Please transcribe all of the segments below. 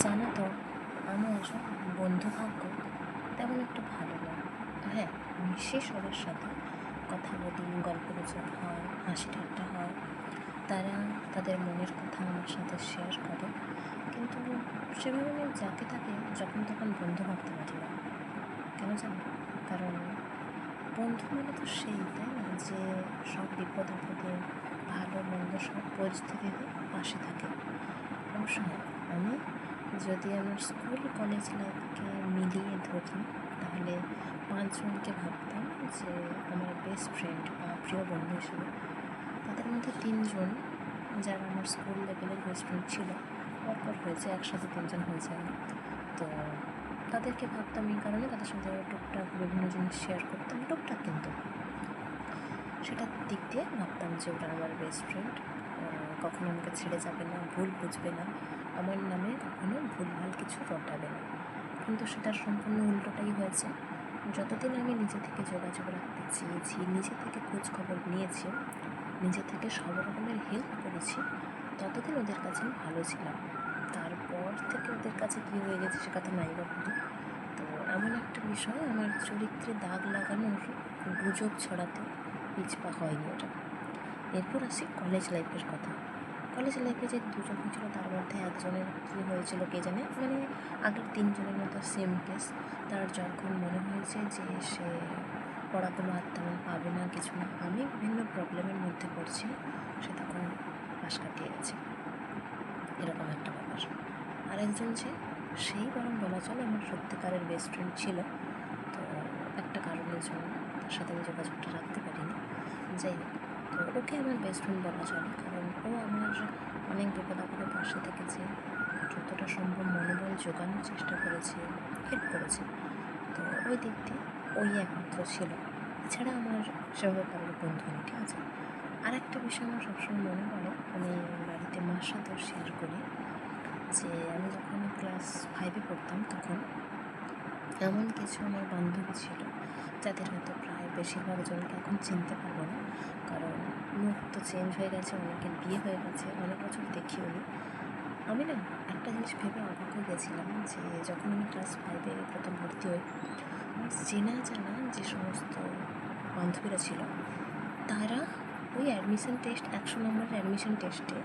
জানো তো, আমার বন্ধুভাগ্য তেমন একটু ভালো নয়। হ্যাঁ, মিশি সবার সাথে, কথা বলি, গল্প গুজব হয়, হাসি ঠাট্টা হয়, তারা তাদের মনের কথা আমার সাথে শেয়ার করে, কিন্তু সেভাবে আমি যাকে তাকে যখন তখন বন্ধু ভাবতে পারি না। কেন জানো? কারণ বন্ধু মানে তো সেই, তাই না, যে সব বিপদ আপদে, ভালো মন্দ সব পরিস্থিতিতে পাশে থাকে। অবশ্য হ্যাঁ, আমি যদি আমার স্কুল কলেজ লাইফকে মিলিয়ে ধরি, তাহলে পাঁচজনকে ভাবতাম যে আমার বেস্ট ফ্রেন্ড বা প্রিয় বন্ধু হিসেবে। তাদের মধ্যে তিনজন যারা আমার স্কুল লেভেলের বেস্ট ফ্রেন্ড ছিল, পরপর হয়েছে, একসাথে তিনজন হয়ে যায়। তো তাদেরকে ভাবতাম এই কারণে, তাদের সাথে টুকটাক বিভিন্ন জিনিস শেয়ার করতাম, টুকটাক কিন্তু সেটার দিক দিয়ে ভাবতাম যে ওরা আমার বেস্ট ফ্রেন্ড, কখনো আমাকে ছেড়ে যাবে না, ভুল বুঝবে না, আমার নামে কখনো ভুলভাল কিছু রটাবে না। কিন্তু সেটার সম্পূর্ণ উল্টোটাই হয়েছে। যতদিন আমি নিজে থেকে যোগাযোগ রাখতে চেয়েছি, নিজে থেকে খোঁজ খবর নিয়েছি, নিজে থেকে সব রকমের হেল্প করেছি, ততদিন ওদের কাছে আমি ভালো ছিলাম। তারপর থেকে ওদের কাছে কী হয়ে গেছে সে কথা নাই বা বলি। তো এমন একটা বিষয়, আমার চরিত্রে দাগ লাগানোর গুজব ছড়াতে পিছপা হয়নি ওটা। এরপর আসি কলেজ লাইফের কথা। কলেজ লাইফে যে দুজন হয়েছিল, তার মধ্যে একজনের কী হয়েছিল কে জানে, মানে আগের তিনজনের মতো সেম কেস। তার যখন মনে হয়েছে যে সে পড়াগুলো আর তেমন পাবে না, কিছু না, আমি বিভিন্ন প্রবলেমের মধ্যে পড়ছি, সে তখন পাশ কাটিয়ে গেছে, এরকম একটা ব্যাপার। আরেকজন যে, সেই বরং বলা চলে আমার সত্যিকারের বেস্ট ফ্রেন্ড ছিল। তো একটা কারণের জন্য তার সাথে আমি যোগাযোগটা রাখতে পারিনি। যাই হোক, তো ওকে আমার বেস্ট ফ্রেন্ড বলা চলে, কারণ ও আমার অনেক বিপদ আপদে পাশে থেকেছে, যতটা সম্ভব মনোবল জোগানোর চেষ্টা করেছে, হেল্প করেছে। তো ওই দিক দিয়ে ওই একমাত্র ছিল। এছাড়া আমার সেভাবে কারোর বন্ধু নেই, ঠিক আছে। আর একটা বিষয় আমার সবসময় মনে পড়ে, আমি বাড়িতে মার সাথেও শেয়ার করি, যে আমি যখন ক্লাস 5-এ পড়তাম, তখন এমন কিছু আমার বান্ধবী ছিল যাদের হয়তো প্রায় বেশিরভাগ জনকে এখন চিনতে পারবো না, কারণ মুখ তো চেঞ্জ হয়ে গেছে, অনেকের বিয়ে হয়ে গেছে, অনেক বছর দেখিও নি। আমি না একটা জিনিস ভেবে অবাক হয়ে গেছিলাম, যে যখন আমি ক্লাস 5-এ প্রথম ভর্তি হই, আমার চেনা জানা যে সমস্ত বান্ধবীরা ছিল, তারা ওই অ্যাডমিশন টেস্ট, 100 নম্বরের অ্যাডমিশন টেস্টে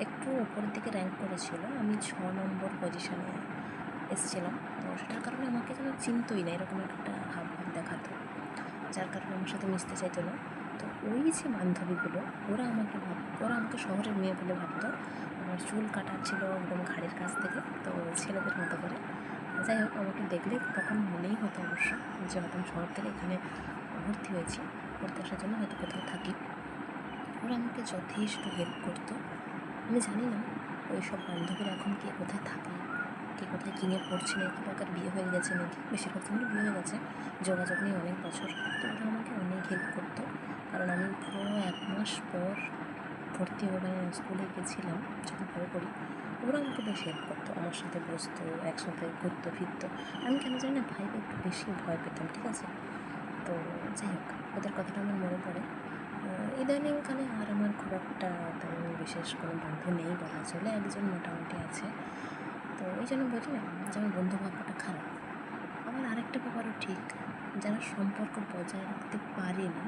একটু ওপরের দিকে র্যাঙ্ক করেছিল, আমি 6 নম্বর পজিশনে এসেছিলাম। তো সেটার কারণে আমাকে যেন চিনতই না, এরকম একটা হাবভাব দেখাতো, যার কারণে আমার সাথে মিশতে চাইতো না। তো ওই যে বান্ধবীগুলো, ওরা আমাকে শহরের মেয়ে বলে ভাবতো। আমার চুল কাটা ছিল একদম ঘাড়ের কাছ থেকে, তো ছেলেদের মতো করে। যাই হোক, আমাকে দেখলে তখন মনেই হতো অবশ্য যে হয়তো আমি শহর থেকে এখানে ভর্তি হয়েছি, পড়তে আসার জন্য হয়তো কোথাও থাকি। ওরা আমাকে যথেষ্ট হেল্প করতো। আমি জানি না ওই সব বান্ধবীরা এখন কে কোথায় থাকে, কে কোথায় কী নিয়ে পড়ছে, নাকি বা কার বিয়ে হয়ে গেছে নাকি, বেশিরভাগ জনের বিয়ে হয়ে গেছে, যোগাযোগ নেই অনেক বছর। তো ওরা আমাকে অনেক হেল্প করতো, কারণ আমি পুরো 1 মাস পর ভর্তি হয়ে মানে স্কুলে গেছিলাম, যখন ভাবে পড়ি। ওরা আমাকে বেশ হেল্প করতো, আমার সাথে বসতো, একসাথে ঘুরতো ফিরতো। আমি কেন জানি না ভাইকে একটু বেশি ভয় পেতাম, ঠিক আছে। তো যাই হোক, ওদের কথাটা আমার মনে পড়ে। ইদানিংকালে আর আমার খুব একটা তেমন বিশেষ কোনো বন্ধু নেই বলা চলে, একজন মোটামুটি আছে। তো ওই জন্য বলি না যে আমার বন্ধু ভাগ্যটা খারাপ। আবার আরেকটা ব্যাপারও ঠিক, যারা সম্পর্ক বজায় রাখতে পারে না,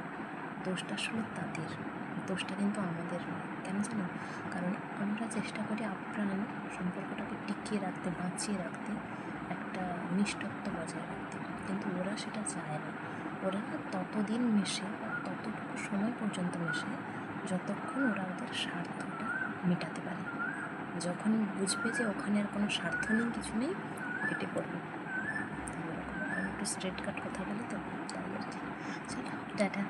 দোষটা আসলে তাদের, দোষটা কিন্তু আমাদের নয়। কেন জানো? কারণ আমরা চেষ্টা করি আপ্রাণ সম্পর্কটাকে টিকিয়ে রাখতে, বাঁচিয়ে রাখতে, একটা নিষ্ঠত্ব বজায় রাখতে, কিন্তু ওরা সেটা চায় না। ওরা ততদিন মেশে বা ততটুকু সময় পর্যন্ত মেশে যতক্ষণ ওরা ওদের স্বার্থটা মেটাতে পারে। যখন বুঝবে যে ওখানে আর কোনো স্বার্থ নেই, কিছু নেই, কেটে পড়বে। এরকম আমি একটু স্ট্রেট কাট কথা বলি, তো তাই আর কি। চলো, টাটা।